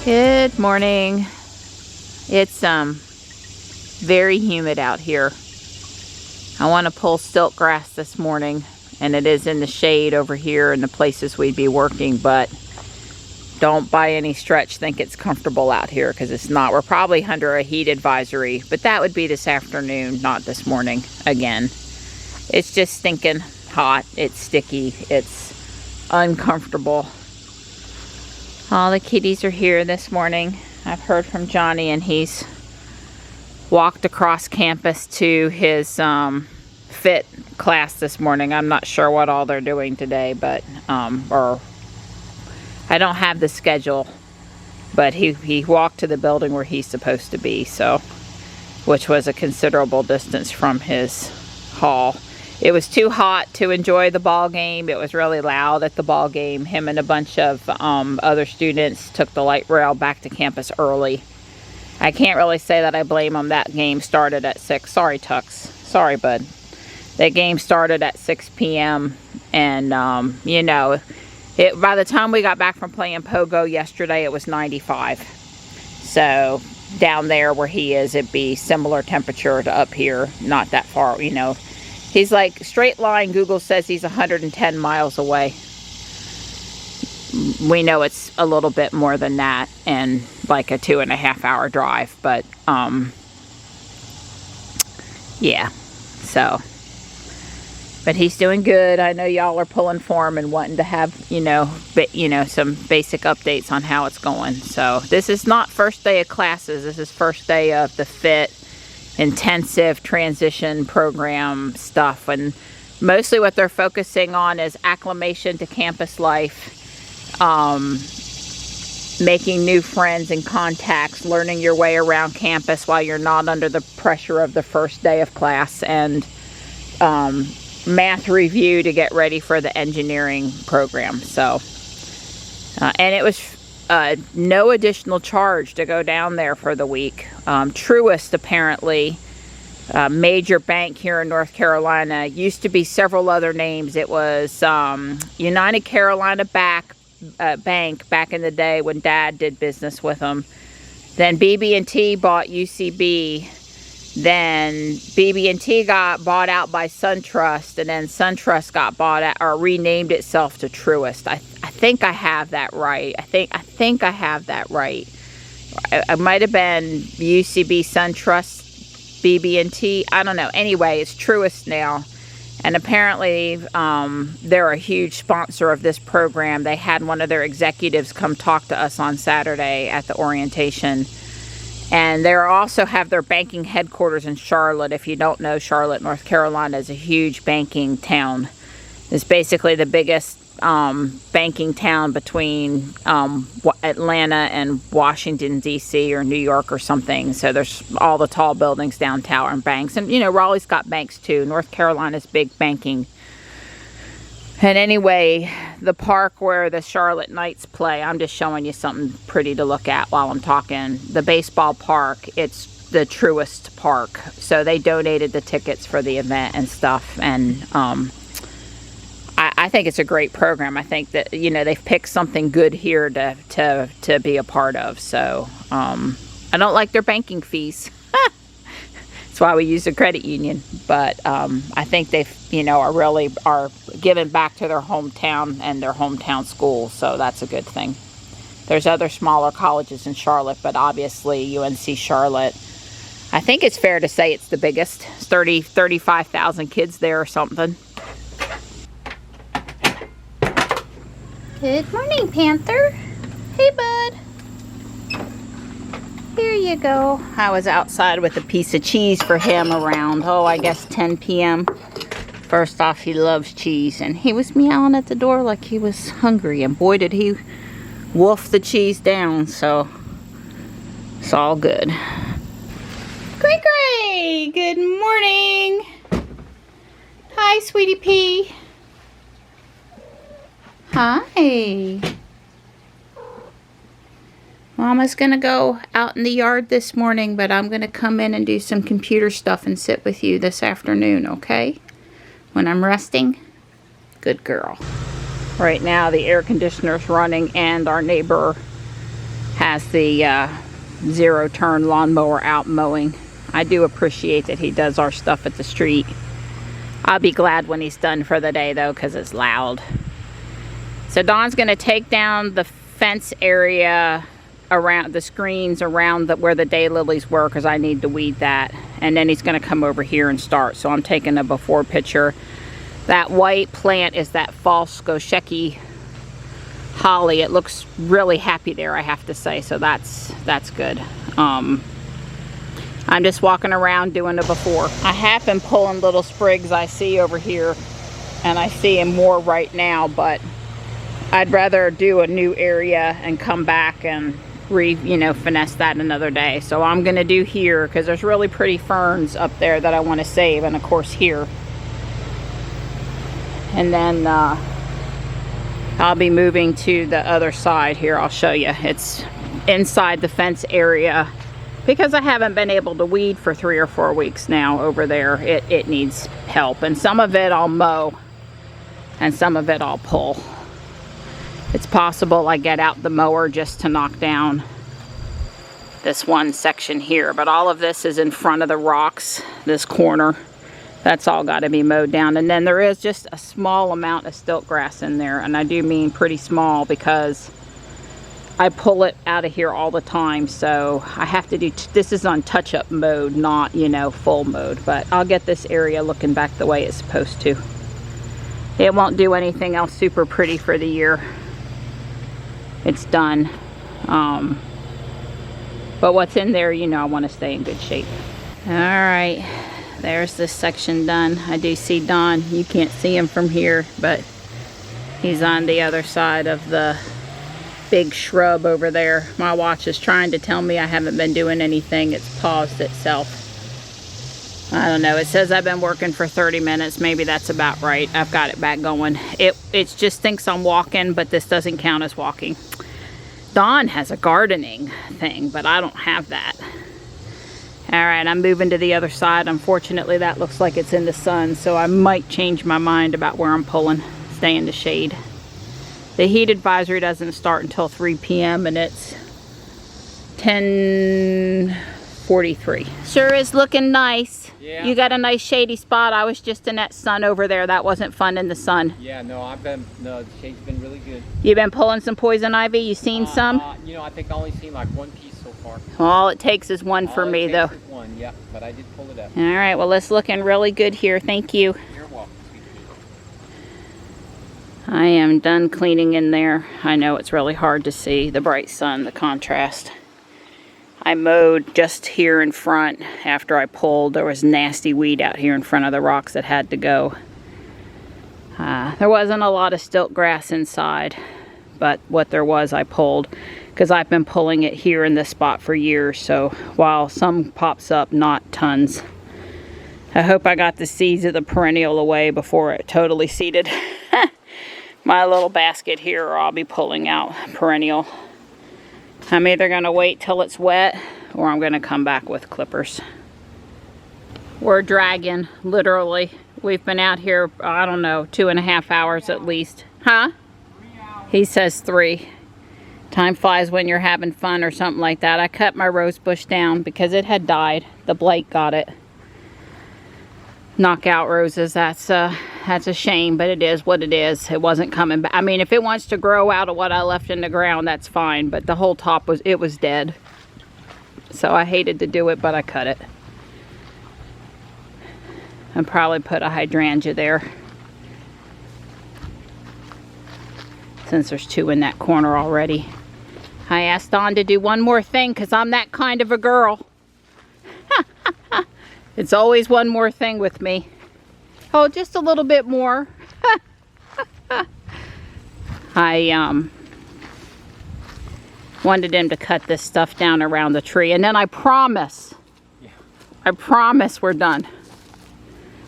Good morning. It's very humid out here. I want to pull stilt grass this morning, and it is in the shade over here in the places we'd be working, but don't by any stretch think it's comfortable out here, because it's not. We're probably under a heat advisory, but that would be this afternoon, not this morning again. It's just stinking hot. It's sticky. It's uncomfortable. All the kitties are here this morning. I've heard from Johnny, and he's walked across campus to his fit class this morning. I'm not sure what all they're doing today, but or I don't have the schedule, but he walked to the building where he's supposed to be, so, which was a considerable distance from his hall. It was too hot to enjoy the ball game. It was really loud at the ball game. Him and a bunch of other students took the light rail back to campus early. I can't really say that I blame them. That game started at 6. Sorry, Tux. Sorry, bud. That game started at 6 p.m. And, you know, by the time we got back from playing Pogo yesterday, it was 95. So down there where he is, it'd be similar temperature to up here. Not that far, you know. He's like, straight line, Google says he's 110 miles away. We know it's a little bit more than that, and like a 2.5-hour drive, but yeah, so, but he's doing good. I know y'all are pulling for him and wanting to have, some basic updates on how it's going. So this is not first day of classes. This is first day of the fit intensive transition program stuff, and mostly what they're focusing on is acclimation to campus life, making new friends and contacts, learning your way around campus while you're not under the pressure of the first day of class, and math review to get ready for the engineering program. So and it was no additional charge to go down there for the week. Truist, apparently, major bank here in North Carolina, used to be several other names. It was United Carolina Bank back in the day when Dad did business with them. Then BB&T bought UCB. Then BB&T got bought out by SunTrust, and then SunTrust got bought out or renamed itself to Truist. I think I have that right. I think I have that right. It might have been UCB, SunTrust, BB&T. I don't know. Anyway, it's Truist now, and apparently they're a huge sponsor of this program. They had one of their executives come talk to us on Saturday at the orientation. And they also have their banking headquarters in Charlotte. If you don't know, Charlotte, North Carolina is a huge banking town. It's basically the biggest banking town between Atlanta and Washington, D.C. or New York or something. So there's all the tall buildings downtown and banks. And, Raleigh's got banks too. North Carolina's big banking. And anyway, the park where the Charlotte Knights play, I'm just showing you something pretty to look at while I'm talking. The baseball park, it's the Truist Park. So they donated the tickets for the event and stuff. And I think it's a great program. I think that, they've picked something good here to be a part of. So I don't like their banking fees. That's why we use a credit union, but I think they've, are giving back to their hometown and their hometown school, so that's a good thing. There's other smaller colleges in Charlotte, but obviously UNC Charlotte, I think it's fair to say it's the biggest. 35,000 kids there or something. Good morning, Panther. Hey, bud. Here you go. I was outside with a piece of cheese for him around, I guess 10 p.m. First off, he loves cheese, and he was meowing at the door like he was hungry, and boy did he wolf the cheese down, so it's all good. Gray Gray, good morning. Hi, sweetie pea. Hi. Mama's gonna go out in the yard this morning, but I'm gonna come in and do some computer stuff and sit with you this afternoon, okay? When I'm resting. Good girl. Right now the air conditioner's running, and our neighbor has the zero turn lawnmower out mowing. I do appreciate that he does our stuff at the street. I'll be glad when he's done for the day though, because it's loud. So Don's going to take down the fence area around the screens around where the daylilies were, because I need to weed that. And then he's going to come over here and start. So I'm taking a before picture. That white plant is that false Gosheki holly. It looks really happy there, I have to say. So that's good. I'm just walking around doing a before. I have been pulling little sprigs I see over here, and I see them more right now, but I'd rather do a new area and come back and finesse that another day. So I'm gonna do here because there's really pretty ferns up there that I want to save, and of course here. And then I'll be moving to the other side here. I'll show you. It's inside the fence area because I haven't been able to weed for 3 or 4 weeks now over there. It needs help, and some of it I'll mow and some of it I'll pull. It's possible I get out the mower just to knock down this one section here, but all of this is in front of the rocks, this corner. That's all got to be mowed down. And then there is just a small amount of stilt grass in there, and I do mean pretty small because I pull it out of here all the time. So I have to do, this is on touch-up mode, not, full mode, but I'll get this area looking back the way it's supposed to. It won't do anything else super pretty for the year. It's done. But what's in there, I want to stay in good shape. All right, there's this section done. I do see Don. You can't see him from here, but he's on the other side of the big shrub over there. My watch is trying to tell me I haven't been doing anything. It's paused itself. I don't know. It says I've been working for 30 minutes. Maybe that's about right. I've got it back going. It just thinks I'm walking, but this doesn't count as walking. Dawn has a gardening thing, but I don't have that. All right, I'm moving to the other side. Unfortunately, that looks like it's in the sun, so I might change my mind about where I'm pulling. Stay in the shade. The heat advisory doesn't start until 3 p.m. and it's 10:43. Sure is looking nice. Yeah. You got a nice shady spot. I was just in that sun over there. That wasn't fun in the sun. Yeah, no, the shade's been really good. You've been pulling some poison ivy? You seen some? I think I only seen like one piece so far. All it takes is one for me, though. One, yeah, but I did pull it up. All right, well, it's looking really good here. Thank you. You're welcome, sweet pea. I am done cleaning in there. I know it's really hard to see the bright sun, the contrast. I mowed just here in front after I pulled. There was nasty weed out here in front of the rocks that had to go. There wasn't a lot of stilt grass inside, but what there was I pulled because I've been pulling it here in this spot for years. So while some pops up, not tons. I hope I got the seeds of the perennial away before it totally seeded my little basket here, or I'll be pulling out perennial. I'm either going to wait till it's wet or I'm going to come back with clippers. We're dragging, literally. We've been out here, I don't know, 2.5 hours at least. Huh? 3 hours. He says 3. Time flies when you're having fun or something like that. I cut my rose bush down because it had died. The blight got it. Knockout roses, that's a shame, but it is what it is. It wasn't coming back. I mean, if it wants to grow out of what I left in the ground, that's fine, but the whole top was dead. So I hated to do it, but I cut it. And probably put a hydrangea there, since there's 2 in that corner already. I asked Dawn to do one more thing because I'm that kind of a girl. It's always one more thing with me. Oh, just a little bit more. I wanted him to cut this stuff down around the tree, and then I promise we're done.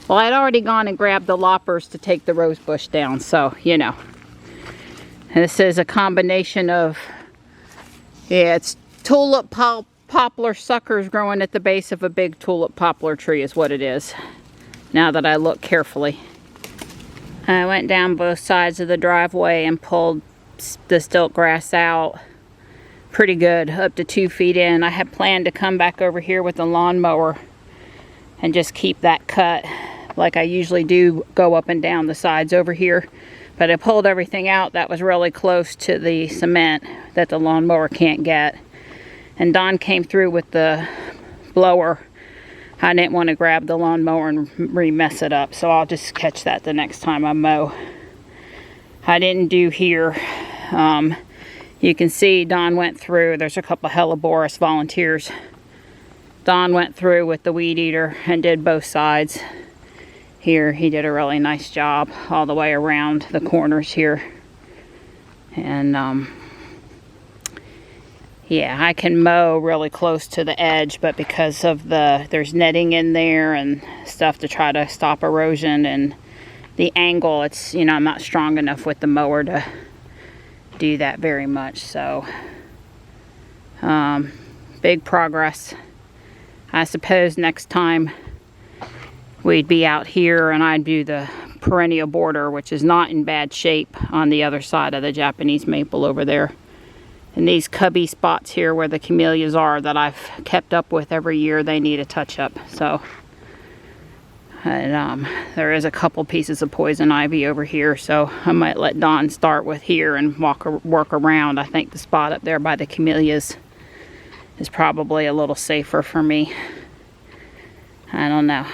Well, I'd already gone and grabbed the loppers to take the rose bush down, so, And this is a combination of, it's tulip poplar suckers growing at the base of a big tulip poplar tree is what it is, now that I look carefully. I went down both sides of the driveway and pulled the stilt grass out. pretty good, up to 2 feet in. I had planned to come back over here with the lawnmower and just keep that cut like I usually do, go up and down the sides over here. But I pulled everything out that was really close to the cement that the lawnmower can't get. And Don came through with the blower. I didn't want to grab the lawnmower and re-mess it up, so I'll just catch that the next time I mow. I didn't do here. You can see Don went through. There's a couple of Helleborus volunteers. Don went through with the weed eater and did both sides. Here, he did a really nice job all the way around the corners here. And yeah, I can mow really close to the edge, but because of there's netting in there and stuff to try to stop erosion and the angle, it's, you know, I'm not strong enough with the mower to do that very much. So big progress. I suppose next time we'd be out here and I'd do the perennial border, which is not in bad shape, on the other side of the Japanese maple over there. And these cubby spots here where the camellias are that I've kept up with every year, they need a touch up. So, and there is a couple pieces of poison ivy over here, so I might let Don start with here and work around. I think the spot up there by the camellias is probably a little safer for me. I don't know.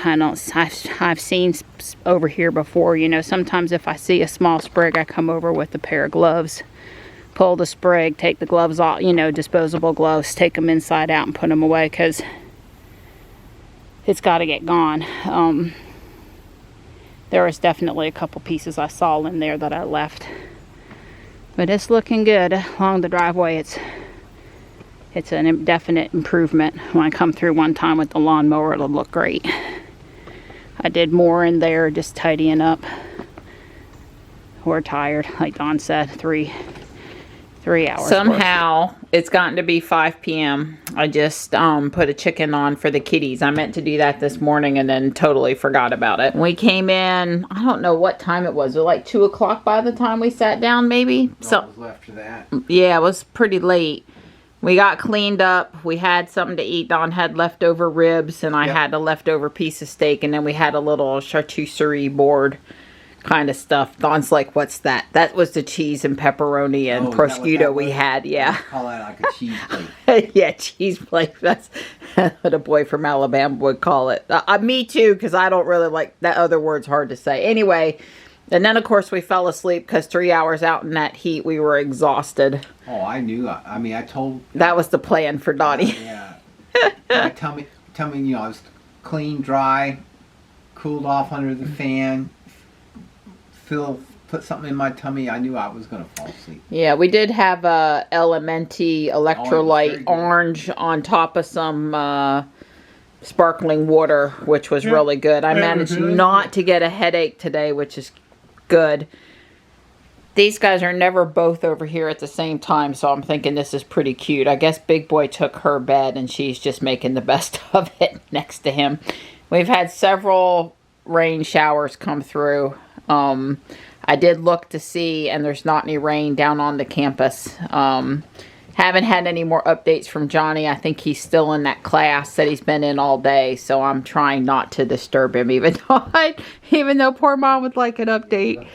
I've seen over here before, you know, sometimes if I see a small sprig, I come over with a pair of gloves, pull the sprig, take the gloves off, you know, disposable gloves, take them inside out and put them away, because it's got to get gone. There was definitely a couple pieces I saw in there that I left, but it's looking good along the driveway. It's an definite improvement. When I come through one time with the lawnmower, it'll look great. I did more in there, just tidying up. We're tired, like Don said, 3 hours. Somehow, it's gotten to be 5 p.m. I just put a chicken on for the kitties. I meant to do that this morning and then totally forgot about it. We came in, I don't know what time it was. It was like 2 o'clock by the time we sat down, maybe? No, it was after that. Yeah, it was pretty late. We got cleaned up. We had something to eat. Don had leftover ribs, and I had a leftover piece of steak, and then we had a little charcuterie board kind of stuff. Don's like, what's that? That was the cheese and pepperoni and prosciutto we had, yeah. Call that like a cheese plate. Yeah, cheese plate. That's what a boy from Alabama would call it. Me too, because I don't really like, that other word's hard to say. Anyway, and then of course we fell asleep because 3 hours out in that heat, we were exhausted. Oh, I knew. I mean, I told... That was the plan for Donnie. Yeah. My tummy, you know, I was clean, dry, cooled off under the fan. Phil put something in my tummy. I knew I was going to fall asleep. Yeah, we did have a Elementi electrolyte orange on top of some sparkling water, which was really good. I managed not to get a headache today, which is good. These guys are never both over here at the same time, so I'm thinking this is pretty cute. I guess Big Boy took her bed, and she's just making the best of it next to him. We've had several rain showers come through. I did look to see, and there's not any rain down on the campus. Haven't had any more updates from Johnny. I think he's still in that class that he's been in all day, so I'm trying not to disturb him, even though poor Mom would like an update.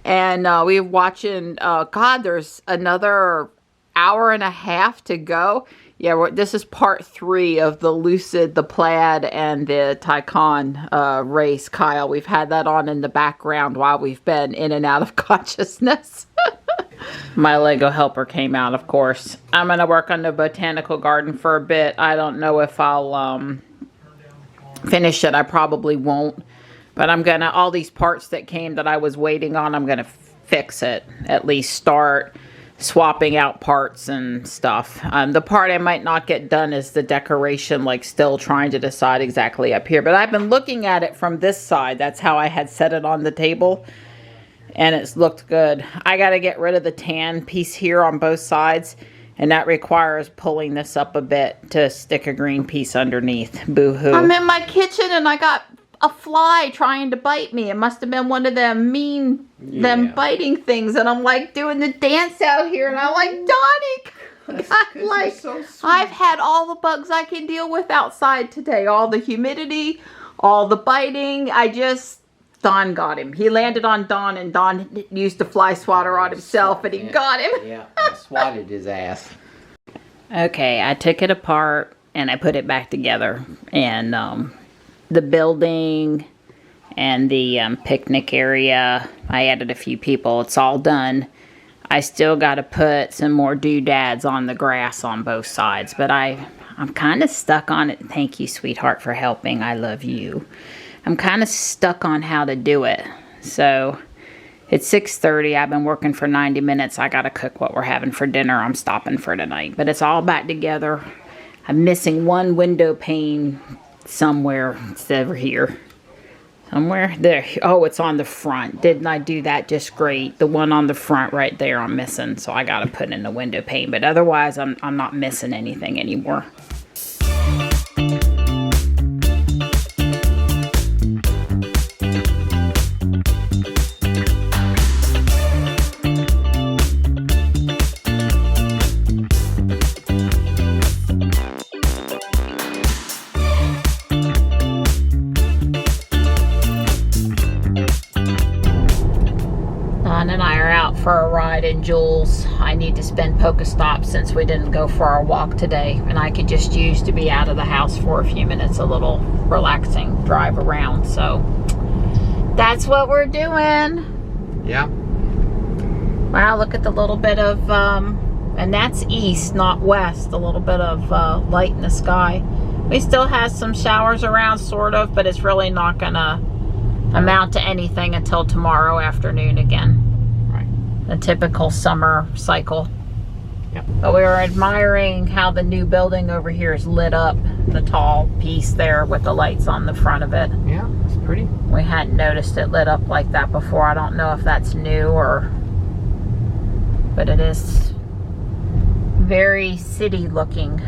And we're watching, God, there's another hour and a half to go. Yeah, this is part 3 of the Lucid, the Plaid, and the Taycan race, Kyle. We've had that on in the background while we've been in and out of consciousness. My Lego helper came out, of course. I'm going to work on the botanical garden for a bit. I don't know if I'll finish it. I probably won't. But I'm going to, all these parts that came that I was waiting on, I'm going to fix it. At least start swapping out parts and stuff. The part I might not get done is the decoration, like still trying to decide exactly up here. But I've been looking at it from this side. That's how I had set it on the table. And it's looked good. I got to get rid of the tan piece here on both sides. And that requires pulling this up a bit to stick a green piece underneath. Boo-hoo. I'm in my kitchen and I got a fly trying to bite me. It must have been one of them them biting things. And I'm like doing the dance out here. And I'm like, Donnie, Like, so sweet. I've had all the bugs I can deal with outside today. All the humidity, all the biting. Don got him. He landed on Don, and Don used the fly swatter on himself, and he got him. Yeah, I swatted his ass. Okay, I took it apart, and I put it back together. And the building and the picnic area, I added a few people. It's all done. I still got to put some more doodads on the grass on both sides, but I'm kind of stuck on it. Thank you, sweetheart, for helping. I love you. I'm kind of stuck on how to do it. So it's 6:30. I've been working for 90 minutes. I got to cook what we're having for dinner. I'm stopping for tonight, but it's all back together. I'm missing one window pane somewhere. It's over here. Somewhere there. Oh, it's on the front. Didn't I do that just great? The one on the front right there I'm missing. So I got to put in the window pane. But otherwise, I'm not missing anything anymore. For a ride in Jules. I need to spend Pokestops since we didn't go for our walk today, and I could just use to be out of the house for a few minutes, a little relaxing drive around. So that's what we're doing. Yeah. Wow, look at the little bit of and that's east, not west, a little bit of light in the sky. We still have some showers around, sort of, but it's really not gonna amount to anything until tomorrow afternoon again. A typical summer cycle. Yep. But we were admiring how the new building over here is lit up, the tall piece there with the lights on the front of it. Yeah, it's pretty. We hadn't noticed it lit up like that before. I don't know if that's new but it is very city looking.